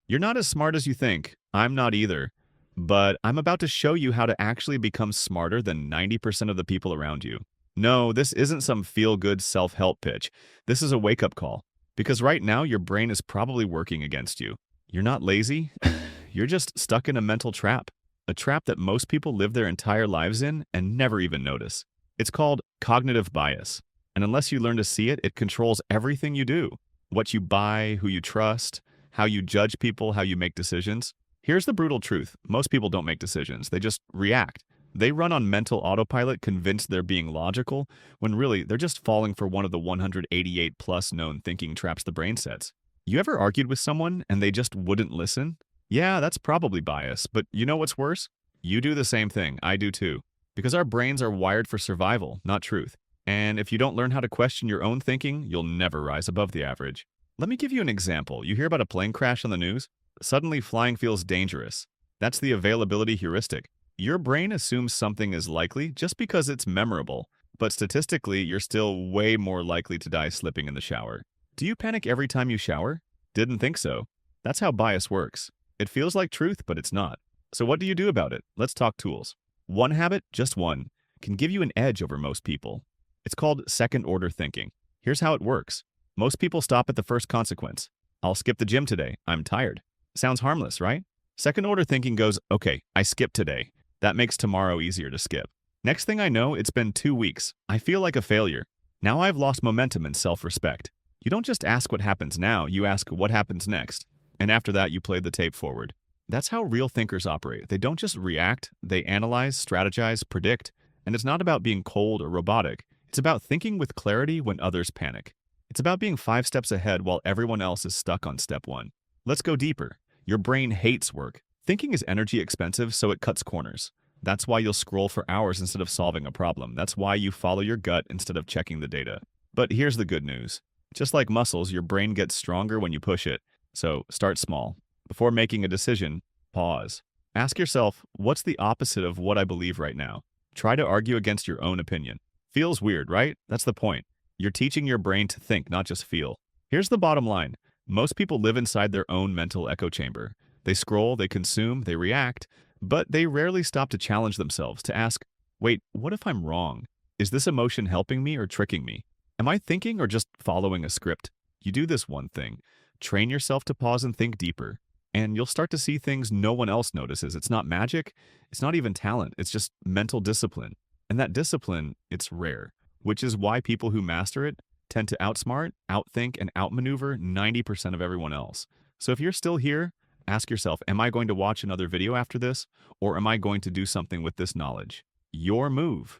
You're not as smart as you think. I'm not either. But I'm about to show you how to actually become smarter than 90% of the people around you. No, this isn't some feel-good self-help pitch. This is a wake-up call. Because right now, your brain is probably working against you. You're not lazy. You're just stuck in a mental trap. A trap that most people live their entire lives in and never even notice. It's called cognitive bias. And unless you learn to see it, it controls everything you do. What you buy, who you trust, how you judge people, how you make decisions. Here's the brutal truth. Most people don't make decisions. They just react. They run on mental autopilot, convinced they're being logical, when really they're just falling for one of the 188 plus known thinking traps the brain sets. You ever argued with someone and they just wouldn't listen? Yeah, that's probably bias, but you know what's worse? You do the same thing. I do too. Because our brains are wired for survival, not truth. And if you don't learn how to question your own thinking, you'll never rise above the average. Let me give you an example. You hear about a plane crash on the news? Suddenly, flying feels dangerous. That's the availability heuristic. Your brain assumes something is likely just because it's memorable, but statistically, you're still way more likely to die slipping in the shower. Do you panic every time you shower? Didn't think so. That's how bias works. It feels like truth, but it's not. So what do you do about it? Let's talk tools. One habit, just one, can give you an edge over most people. It's called second-order thinking. Here's how it works. Most people stop at the first consequence. I'll skip the gym today. I'm tired. Sounds harmless, right? Second-order thinking goes, okay, I skipped today. That makes tomorrow easier to skip. Next thing I know, it's been 2 weeks. I feel like a failure. Now I've lost momentum and self-respect. You don't just ask what happens now, you ask what happens next. And after that, you play the tape forward. That's how real thinkers operate. They don't just react, they analyze, strategize, predict. And it's not about being cold or robotic. It's about thinking with clarity when others panic. It's about being 5 steps ahead while everyone else is stuck on step 1. Let's go deeper. Your brain hates work. Thinking is energy expensive, so it cuts corners. That's why you'll scroll for hours instead of solving a problem. That's why you follow your gut instead of checking the data. But here's the good news. Just like muscles, your brain gets stronger when you push it. So start small. Before making a decision, pause. Ask yourself, what's the opposite of what I believe right now? Try to argue against your own opinion. Feels weird, right? That's the point. You're teaching your brain to think, not just feel. Here's the bottom line. Most people live inside their own mental echo chamber. They scroll, they consume, they react, but they rarely stop to challenge themselves, to ask, wait, what if I'm wrong? Is this emotion helping me or tricking me? Am I thinking or just following a script? You do this one thing. Train yourself to pause and think deeper, and you'll start to see things no one else notices. It's not magic, it's not even talent, it's just mental discipline. And that discipline, it's rare, which is why people who master it tend to outsmart, outthink, and outmaneuver 90% of everyone else. So if you're still here, ask yourself, am I going to watch another video after this, or am I going to do something with this knowledge? Your move.